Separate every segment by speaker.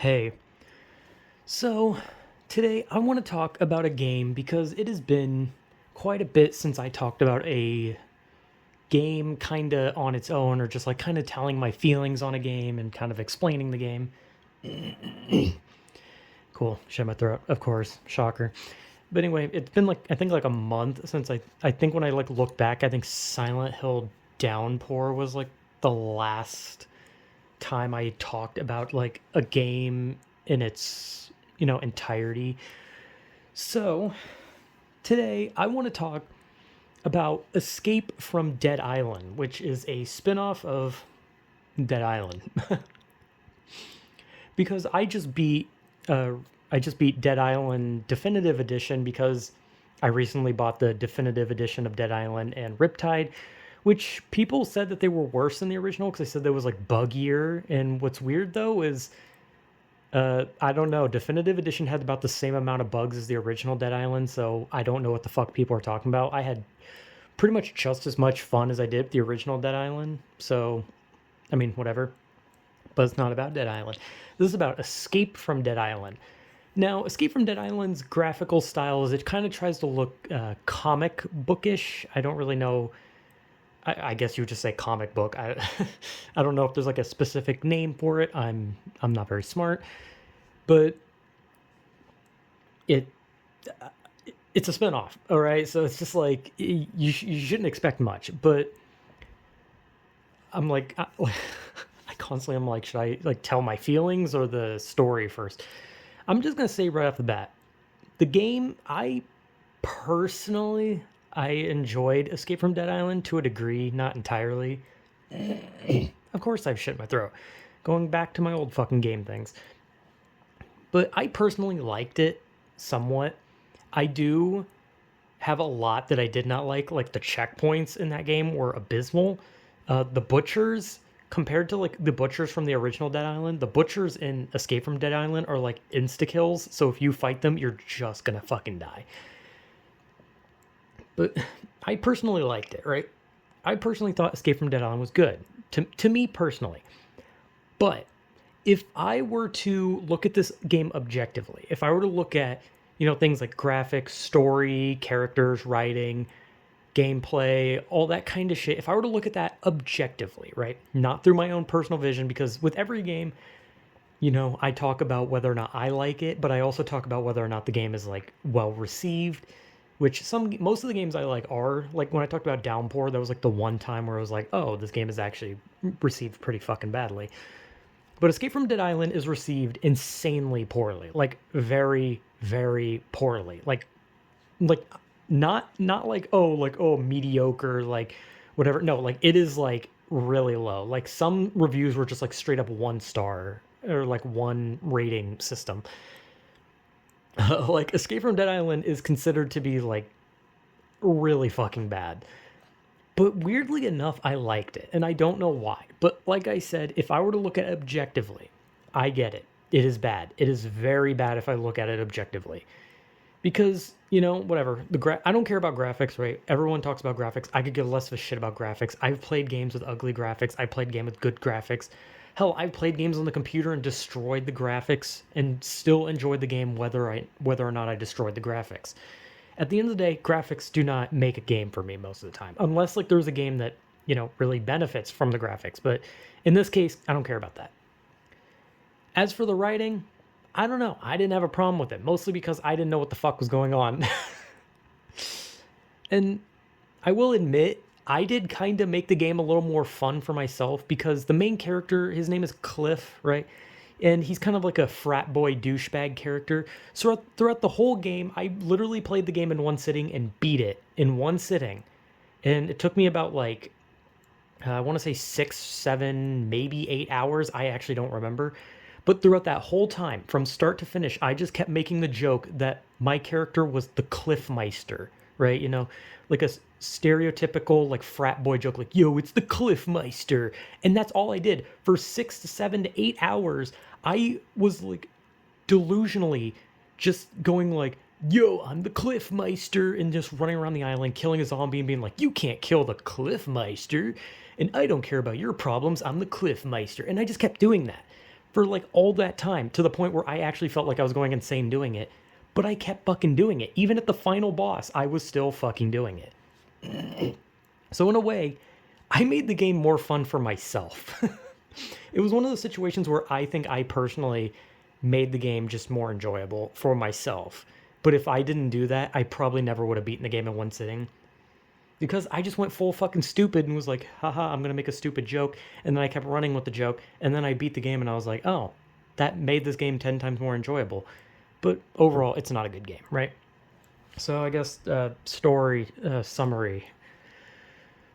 Speaker 1: Hey, so today I want to talk about a game because it has been quite a bit since I talked about a game kind of on its own or just like kind of telling my feelings on a game and kind of explaining the game. Cool, shut my throat, of course, shocker. But anyway, it's been like I think like a month since I think when I like look back, I think Silent Hill Downpour was like the last time I talked about like a game in its entirety. So today I want to talk about Escape from Dead Island, which is a spin-off of Dead Island. Because uh, I just beat Dead Island Definitive Edition because I recently bought the definitive edition of Dead Island and Riptide, which people said that they were worse than the original because they said there was like buggier. And what's weird though is I don't know. Definitive Edition had about the same amount of bugs as the original Dead Island, so I don't know what the fuck people are talking about. I had pretty much just as much fun as I did with the original Dead Island, so I mean, whatever. But it's not about Dead Island. This is about Escape from Dead Island. Now, Escape from Dead Island's graphical style is it kind of tries to look comic bookish. I don't really know. I guess you would just say comic book. I don't know if there's like a specific name for it. I'm not very smart, but it it's a spinoff. All right, so it's just like you shouldn't expect much. But I'm like I constantly am like, should I like tell my feelings or the story first? I'm just gonna say right off the bat, the game personally I enjoyed Escape from Dead Island to a degree, not entirely. Of course, I've shit my throat. Going back to my old fucking game things. But I personally liked it somewhat. I do have a lot that I did not like the checkpoints in that game were abysmal. The butchers, compared to like the butchers from the original Dead Island, the butchers in Escape from Dead Island are like insta kills. So if you fight them, you're just gonna fucking die. But I personally liked it, right? I personally thought Escape from Dead Island was good to me personally. But if I were to look at this game objectively, if I were to look at, things like graphics, story, characters, writing, gameplay, all that kind of shit, if I were to look at that objectively, right? Not through my own personal vision, because with every game, I talk about whether or not I like it, but I also talk about whether or not the game is like well received, which most of the games I like are like when I talked about Downpour, that was like the one time where I was like, oh, this game is actually received pretty fucking badly. But Escape from Dead Island is received insanely poorly, like very, very poorly. Like not like oh mediocre, like whatever. No, like it is like really low. Like some reviews were just like straight up 1 star or like one rating system. Like Escape from Dead Island is considered to be like really fucking bad. But weirdly enough, I liked it, and I don't know why. But like I said, if I were to look at it objectively, I get it. It is bad. It is very bad if I look at it objectively. Because, whatever. I don't care about graphics, right? Everyone talks about graphics. I could give less of a shit about graphics. I've played games with ugly graphics. I played games with good graphics. Hell, I've played games on the computer and destroyed the graphics and still enjoyed the game whether or not I destroyed the graphics. At the end of the day, graphics do not make a game for me most of the time, unless like there's a game that really benefits from the graphics. But in this case, I don't care about that. As for the writing, I don't know. I didn't have a problem with it, mostly because I didn't know what the fuck was going on. And I will admit, I did kind of make the game a little more fun for myself because the main character, his name is Cliff, right? And he's kind of like a frat boy douchebag character. So throughout the whole game, I literally played the game in one sitting and beat it in one sitting. And it took me about like, I want to say 6, 7, maybe 8 hours. I actually don't remember. But throughout that whole time, from start to finish, I just kept making the joke that my character was the Cliffmeister, right? Like a stereotypical like frat boy joke, like, yo, it's the Cliffmeister. And that's all I did. For 6 to 7 to 8 hours, I was like delusionally just going like, yo, I'm the Cliffmeister, and just running around the island, killing a zombie and being like, you can't kill the Cliffmeister. And I don't care about your problems. I'm the Cliffmeister. And I just kept doing that. for like all that time, to the point where I actually felt like I was going insane doing it. But I kept fucking doing it. Even at the final boss, I was still fucking doing it. So in a way, I made the game more fun for myself. It was one of those situations where I think I personally made the game just more enjoyable for myself. But if I didn't do that, I probably never would have beaten the game in one sitting. Because I just went full fucking stupid and was like, haha, I'm gonna make a stupid joke. And then I kept running with the joke. And then I beat the game and I was like, oh, that made this game 10 times more enjoyable. But overall, it's not a good game, right? So I guess story summary.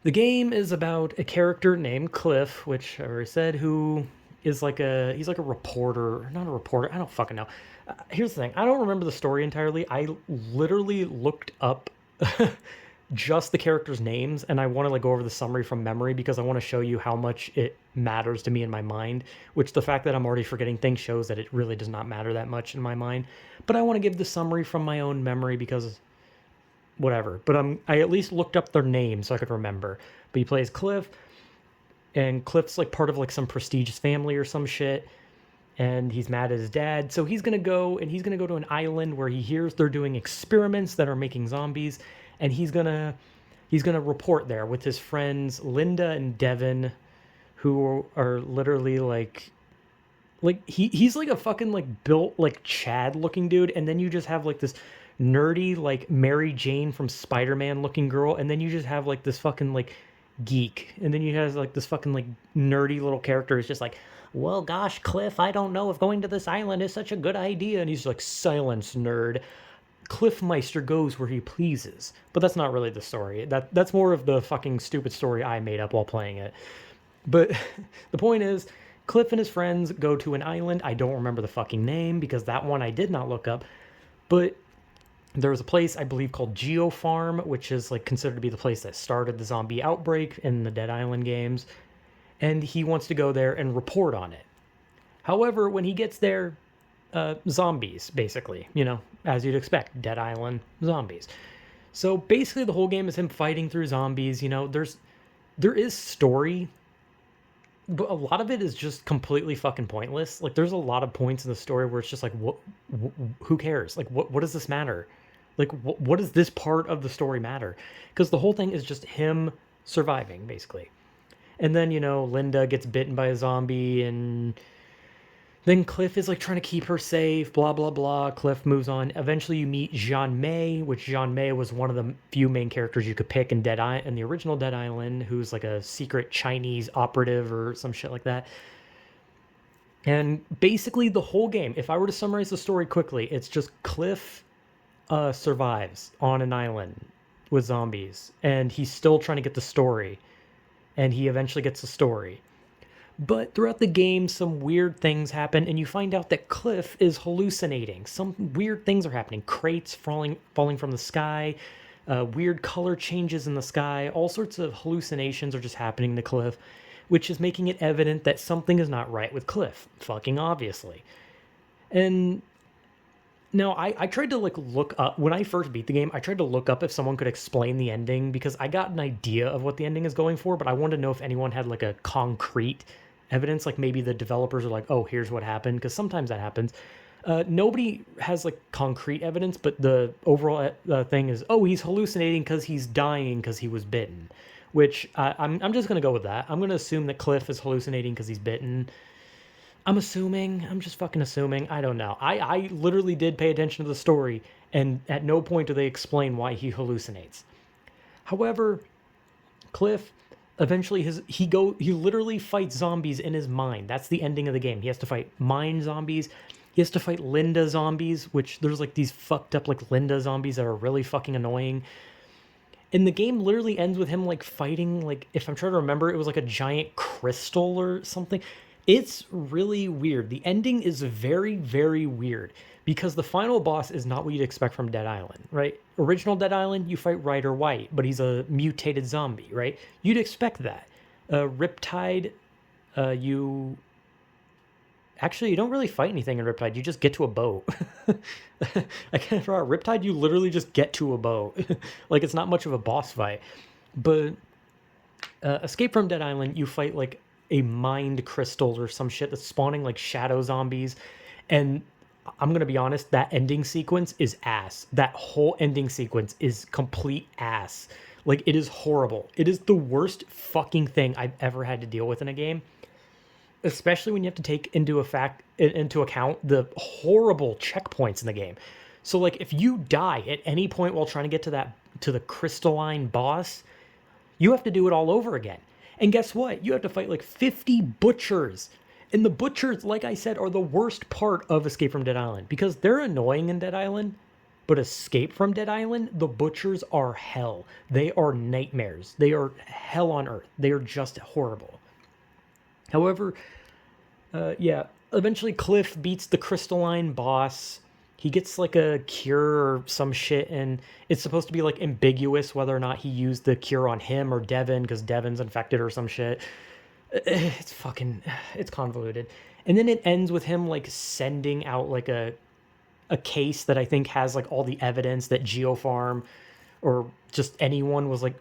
Speaker 1: The game is about a character named Cliff, which I already said, who is like he's like a reporter, not a reporter. I don't fucking know. Here's the thing: I don't remember the story entirely. I literally looked up just the characters' names, and I want to like go over the summary from memory because I want to show you how much it matters to me in my mind. Which the fact that I'm already forgetting things shows that it really does not matter that much in my mind. But I want to give the summary from my own memory because whatever. But I at least looked up their names so I could remember. But he plays Cliff, and Cliff's like part of like some prestigious family or some shit, and he's mad at his dad. So he's gonna go to an island where he hears they're doing experiments that are making zombies, and he's gonna report there with his friends Linda and Devin, who are literally like he's like a fucking like built like Chad looking dude, and then you just have like this nerdy like Mary Jane from Spider-Man looking girl, and then you just have like this fucking like geek, and then you have like this fucking like nerdy little character who's just like, well gosh Cliff, I don't know if going to this island is such a good idea, and he's like, silence nerd, Cliffmeister goes where he pleases. But that's not really the story. That's more of the fucking stupid story I made up while playing it. But the point is, Cliff and his friends go to an island. I don't remember the fucking name because that one I did not look up. But there's a place I believe called Geo Farm, which is like considered to be the place that started the zombie outbreak in the Dead Island games. And he wants to go there and report on it. However, when he gets there, zombies, basically, as you'd expect, Dead Island zombies. So basically the whole game is him fighting through zombies. There is story, but a lot of it is just completely fucking pointless. Like there's a lot of points in the story where it's just like, who cares? Like what does this matter? Like what does this part of the story matter? Because the whole thing is just him surviving, basically. And then, Linda gets bitten by a zombie, and then Cliff is like trying to keep her safe, blah, blah, blah. Cliff moves on. Eventually you meet Jean May, which Jean May was one of the few main characters you could pick in the original Dead Island, who's like a secret Chinese operative or some shit like that. And basically the whole game, if I were to summarize the story quickly, it's just Cliff survives on an island with zombies, and he's still trying to get the story, and he eventually gets the story. But throughout the game, some weird things happen, and you find out that Cliff is hallucinating. Some weird things are happening. Crates falling from the sky, weird color changes in the sky, all sorts of hallucinations are just happening to Cliff, which is making it evident that something is not right with Cliff, fucking obviously. And now, I tried to look up, when I first beat the game, I tried to look up if someone could explain the ending, because I got an idea of what the ending is going for, but I wanted to know if anyone had like a concrete evidence, like maybe the developers are like, oh, here's what happened, because sometimes that happens. Nobody has like concrete evidence, but the overall thing is, oh, he's hallucinating because he's dying because he was bitten, which I'm just going to go with that. I'm going to assume that Cliff is hallucinating because he's bitten. I'm just fucking assuming. I don't know. I literally did pay attention to the story, and at no point do they explain why he hallucinates. However, Cliff eventually he literally fights zombies in his mind. That's the ending of the game. He has to fight mind zombies. He has to fight Linda zombies, which there's like these fucked up like Linda zombies that are really fucking annoying. And the game literally ends with him like fighting, like, if I'm trying to remember, it was like a giant crystal or something. It's really weird. The ending is very, very weird because the final boss is not what you'd expect from Dead Island, right? Original Dead Island, you fight Ryder White, but he's a mutated zombie, right? You'd expect that. Riptide, you don't really fight anything in Riptide. You just get to a boat. I can't remember. Riptide, you literally just get to a boat. Like, it's not much of a boss fight. But Escape from Dead Island, you fight like a mind crystal or some shit that's spawning like shadow zombies. And I'm gonna be honest, that ending sequence is ass. That whole ending sequence is complete ass. Like, it is horrible. It is the worst fucking thing I've ever had to deal with in a game, especially when you have to take into account the horrible checkpoints in the game. So like, if you die at any point while trying to get to the crystalline boss, you have to do it all over again. And guess what? You have to fight like 50 butchers. And the butchers, like I said, are the worst part of Escape from Dead Island because they're annoying in Dead Island. But Escape from Dead Island, the butchers are hell. They are nightmares. They are hell on earth. They are just horrible. However, yeah, eventually Cliff beats the crystalline boss. He gets like a cure or some shit, and it's supposed to be like ambiguous whether or not he used the cure on him or Devin because Devin's infected or some shit. It's fucking, it's convoluted. And then it ends with him like sending out like a case that I think has like all the evidence that Geofarm or just anyone was like,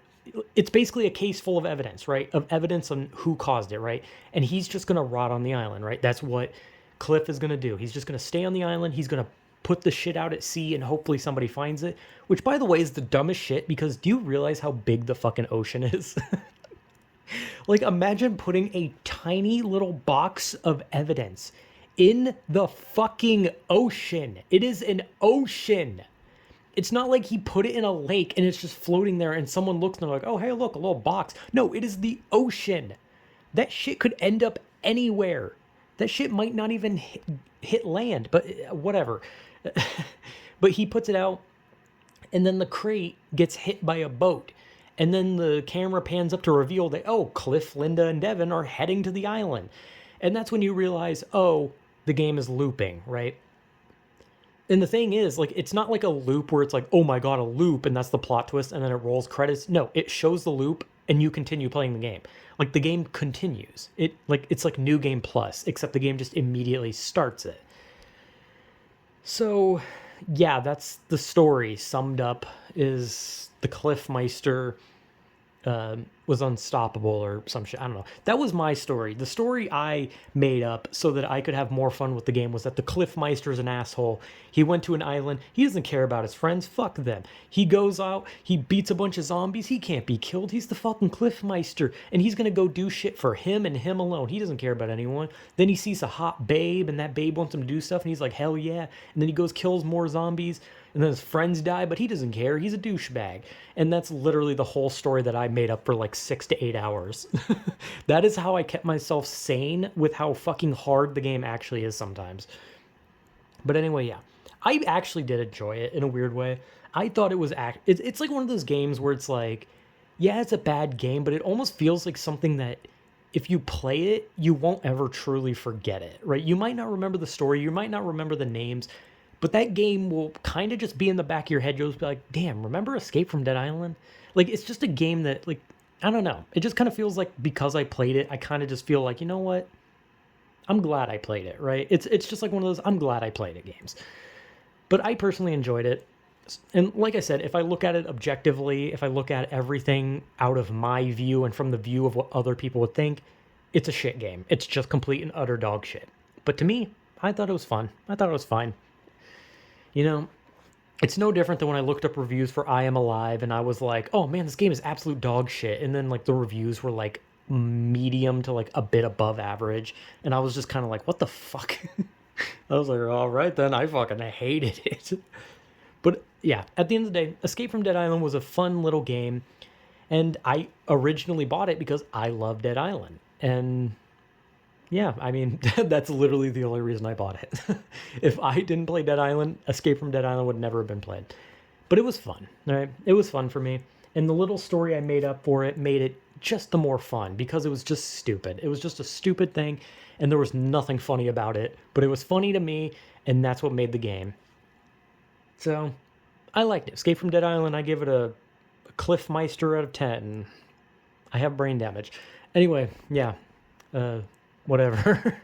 Speaker 1: it's basically a case full of evidence, right? Of evidence on who caused it, right? And he's just going to rot on the island, right? That's what Cliff is going to do. He's just going to stay on the island. He's going to put the shit out at sea and hopefully somebody finds it, which by the way is the dumbest shit because do you realize how big the fucking ocean is? Like, imagine putting a tiny little box of evidence in the fucking ocean. It is an ocean. It's not like he put it in a lake and it's just floating there and someone looks and they're like, oh, hey, look, a little box. No, it is the ocean. That shit could end up anywhere. That shit might not even hit land, but whatever. But he puts it out, and then the crate gets hit by a boat. And then the camera pans up to reveal that, oh, Cliff, Linda, and Devin are heading to the island. And that's when you realize, oh, the game is looping, right? And the thing is, like, it's not like a loop where it's like, oh my god, a loop, and that's the plot twist, and then it rolls credits. No, it shows the loop, and you continue playing the game. Like, the game continues. It's like New Game Plus, except the game just immediately starts it. So, yeah, that's the story summed up, is the Cliffmeister was unstoppable or some shit. I don't know. That was my story. The story I made up so that I could have more fun with the game was that the Cliffmeister is an asshole. He went to an island. He doesn't care about his friends. Fuck them. He goes out. He beats a bunch of zombies. He can't be killed. He's the fucking Cliffmeister. And he's going to go do shit for him and him alone. He doesn't care about anyone. Then he sees a hot babe and that babe wants him to do stuff. And he's like, hell yeah. And then he goes, kills more zombies. And then his friends die, but he doesn't care. He's a douchebag. And that's literally the whole story that I made up for like 6 to 8 hours. That is how I kept myself sane with how fucking hard the game actually is sometimes. But anyway, yeah. I actually did enjoy it in a weird way. I thought it was... It's like one of those games where it's like, yeah, it's a bad game, but it almost feels like something that if you play it, you won't ever truly forget it, right? You might not remember the story. You might not remember the names. But that game will kind of just be in the back of your head. You'll just be like, damn, remember Escape from Dead Island? Like, it's just a game that, like, I don't know. It just kind of feels like because I played it, I kind of just feel like, you know what? I'm glad I played it, right? It's just like one of those, I'm glad I played it games. But I personally enjoyed it. And like I said, if I look at it objectively, if I look at everything out of my view and from the view of what other people would think, it's a shit game. It's just complete and utter dog shit. But to me, I thought it was fun. I thought it was fine. You know, it's no different than when I looked up reviews for I Am Alive and I was like, oh man, this game is absolute dog shit. And then like the reviews were like medium to like a bit above average. And I was just kind of like, what the fuck? I was like, all right then, I fucking hated it. But yeah, at the end of the day, Escape from Dead Island was a fun little game. And I originally bought it because I love Dead Island. And yeah, I mean, that's literally the only reason I bought it. If I didn't play Dead Island, Escape from Dead Island would never have been played. But it was fun, right? It was fun for me. And the little story I made up for it made it just the more fun because it was just stupid. It was just a stupid thing, and there was nothing funny about it. But it was funny to me, and that's what made the game. So, I liked it. Escape from Dead Island, I give it a Cliffmeister out of 10. I have brain damage. Anyway, yeah. Whatever.